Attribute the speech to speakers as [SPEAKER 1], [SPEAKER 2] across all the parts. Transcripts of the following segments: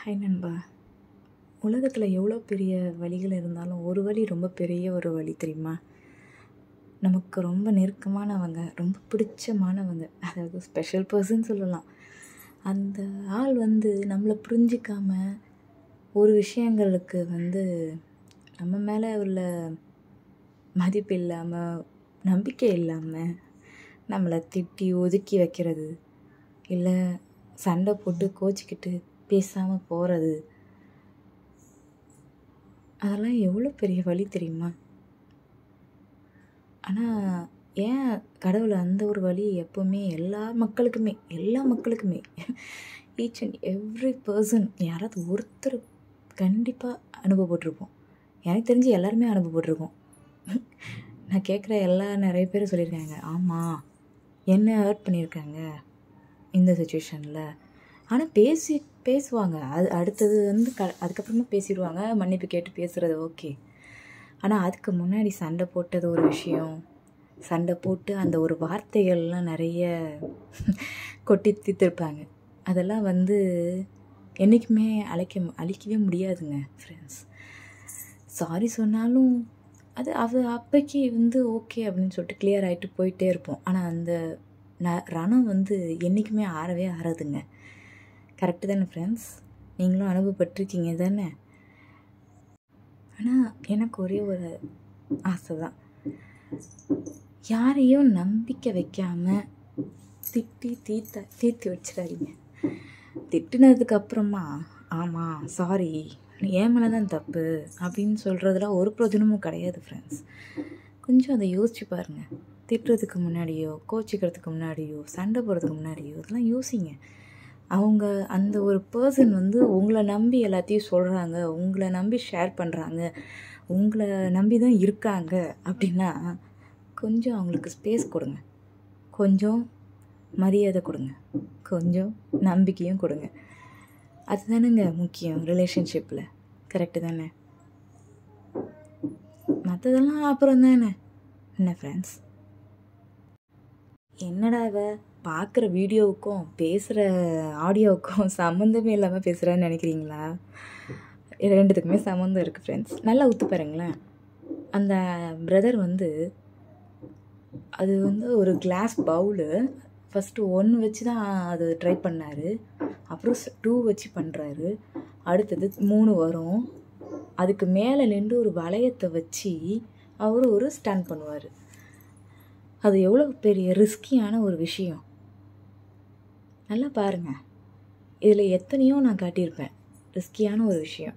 [SPEAKER 1] Hi நண்பா. உலகத்தில் எவ்வளோ பெரிய வலிகள் இருந்தாலும் ஒரு வலி ரொம்ப பெரிய ஒரு வலி தெரியுமா? நமக்கு ரொம்ப நெருக்கமானவங்க, ரொம்ப பிடிச்சமானவங்க, அதாவது ஸ்பெஷல் பர்சன் சொல்லலாம். அந்த ஆள் நம்மளை புரிஞ்சிக்காம ஒரு விஷயங்களுக்கு நம்ம மேலே உள்ள மதிப்பு இல்லாமல், நம்பிக்கை இல்லாமல் நம்மளை திட்டி ஒதுக்கி வைக்கிறது, இல்லை சண்டை போட்டு கோச்சிக்கிட்டு பேசாமல் போகிறது, அதெல்லாம் எவ்வளோ பெரிய வலி தெரியுமா? ஆனால் ஏன் கடவுள் அந்த ஒரு வலி எப்போவுமே எல்லா மக்களுக்குமே ஈச் அண்ட் எவ்ரி பர்சன் யாராவது ஒருத்தர் கண்டிப்பாக அனுபவப்பட்டிருப்போம். எனக்கு தெரிஞ்சு எல்லாருமே அனுபவப்பட்டிருக்கோம். நான் கேட்குற நிறைய பேர் சொல்லியிருக்காங்க, ஆமாம் என்ன ஹர்ட் பண்ணியிருக்காங்க இந்த சுச்சுவேஷனில். ஆனால் பேசுவாங்க. அது அடுத்தது அதுக்கப்புறமா பேசிடுவாங்க, மன்னிப்பு கேட்டு பேசுகிறது ஓகே. ஆனால் அதுக்கு முன்னாடி சண்டை போட்டது ஒரு விஷயம். சண்டை போட்டு அந்த ஒரு வார்த்தைகள்லாம் நிறைய கொட்டி தீர்த்துருப்பாங்க. அதெல்லாம் என்றைக்குமே அழிக்கவே முடியாதுங்க ஃப்ரெண்ட்ஸ். சாரி சொன்னாலும் அது அப்போக்கி ஓகே அப்படின்னு சொல்லிட்டு கிளியர் ஆகிட்டு போயிட்டே இருப்போம். ஆனால் அந்த ரணம் என்றைக்குமே ஆறவே ஆறாதுங்க. கரெக்டு தானே ஃப்ரெண்ட்ஸ்? நீங்களும் அனுபவப்பட்டிருக்கீங்க தானே? ஆனால் எனக்கு ஒரே ஒரு ஆசை தான், யாரையும் நம்பிக்கை வைக்காமல் தீர்த்து வச்சிடாதீங்க. திட்டுனதுக்கப்புறமா ஆமாம் சாரி என் மேலே தான் தப்பு அப்படின்னு சொல்கிறதுல ஒரு பிரயோஜனமும் கிடையாது ஃப்ரெண்ட்ஸ். கொஞ்சம் அதை யோசிச்சு பாருங்கள். திட்டுறதுக்கு முன்னாடியோ, கோச்சிக்கிறதுக்கு முன்னாடியோ, சண்டை போடுறதுக்கு முன்னாடியோ இதெல்லாம் யோசிங்க. அவங்க அந்த ஒரு பர்சன் உங்களை நம்பி எல்லாத்தையும் சொல்கிறாங்க, உங்களை நம்பி ஷேர் பண்ணுறாங்க, உங்களை நம்பி தான் இருக்காங்க அப்படின்னா கொஞ்சம் அவங்களுக்கு ஸ்பேஸ் கொடுங்க, கொஞ்சம் மரியாதை கொடுங்க, கொஞ்சம் நம்பிக்கையும் கொடுங்க. அதுதானுங்க முக்கியம் ரிலேஷன்ஷிப்பில். கரெக்டு தானே? மற்றதெல்லாம் அப்புறம் தானே என்ன ஃப்ரெண்ட்ஸ்? என்னடா பார்க்குற வீடியோவுக்கும் பேசுகிற ஆடியோவுக்கும் சம்மந்தமே இல்லாமல் பேசுகிறான்னு நினைக்கிறீங்களா? ரெண்டுத்துக்குமே சம்மந்தம் இருக்குது ஃப்ரெண்ட்ஸ். நல்லா ஒத்து பாருங்களேன். அந்த பிரதர் அது ஒரு கிளாஸ் பவுலு. ஃபஸ்ட்டு 1 வச்சு தான் அது ட்ரை பண்ணார், அப்புறம் 2 வச்சு பண்ணுறாரு, அடுத்தது 3 வரும். அதுக்கு மேலே நின்று ஒரு வளையத்தை வச்சு அவர் ஒரு ஸ்டன் பண்ணுவார். அது எவ்வளோ பெரிய ரிஸ்கியான ஒரு விஷயம் நல்லா பாருங்கள். இதில் எத்தனையோ நான் காட்டியிருப்பேன் ரிஸ்கியான ஒரு விஷயம்.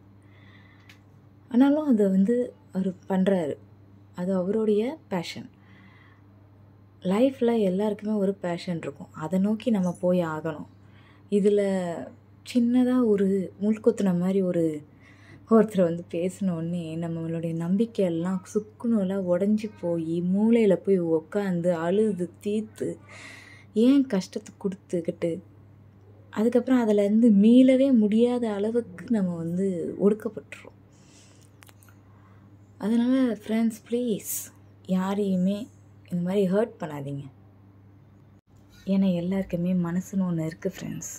[SPEAKER 1] ஆனாலும் அதை அவர் பண்ணுறாரு. அது அவருடைய பேஷன். லைஃப்பில் எல்லாருக்குமே ஒரு பேஷன் இருக்கும், அதை நோக்கி நம்ம போய் ஆகணும். இதில் சின்னதாக ஒரு முள்குத்துன மாதிரி ஒருத்தர் பேசினோடனே நம்மளுடைய நம்பிக்கையெல்லாம் சுக்குநூலாக உடஞ்சி போய் மூளையில் போய் உக்காந்து அழுது தீர்த்து ஏன் கஷ்டத்தை கொடுத்துக்கிட்டு அதுக்கப்புறம் அதில் மீளவே முடியாத அளவுக்கு நம்ம ஒடுக்கப்பட்டுரும். அதனால் ஃப்ரெண்ட்ஸ் ப்ளீஸ் யாரையுமே இந்த மாதிரி ஹர்ட் பண்ணாதீங்க. ஏன்னா எல்லாருக்குமே மனசுன்னு ஒன்று இருக்குது ஃப்ரெண்ட்ஸ்.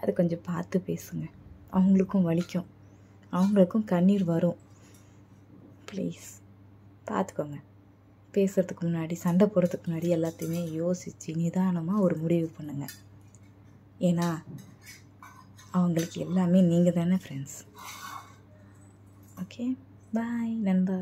[SPEAKER 1] அது கொஞ்சம் பார்த்து பேசுங்க. அவங்களுக்கும் வலிக்கும், அவங்களுக்கும் கண்ணீர் வரும். ப்ளீஸ் பார்த்துக்கோங்க. பேசுகிறதுக்கு முன்னாடி, சண்டை போடுறதுக்கு முன்னாடி எல்லாத்தையுமே யோசித்து நிதானமாக ஒரு முடிவு பண்ணுங்கள். ஏன்னா அவங்களுக்கு எல்லாமே நீங்கள் தானே ஃப்ரெண்ட்ஸ். ஓகே, பாய் நண்பா.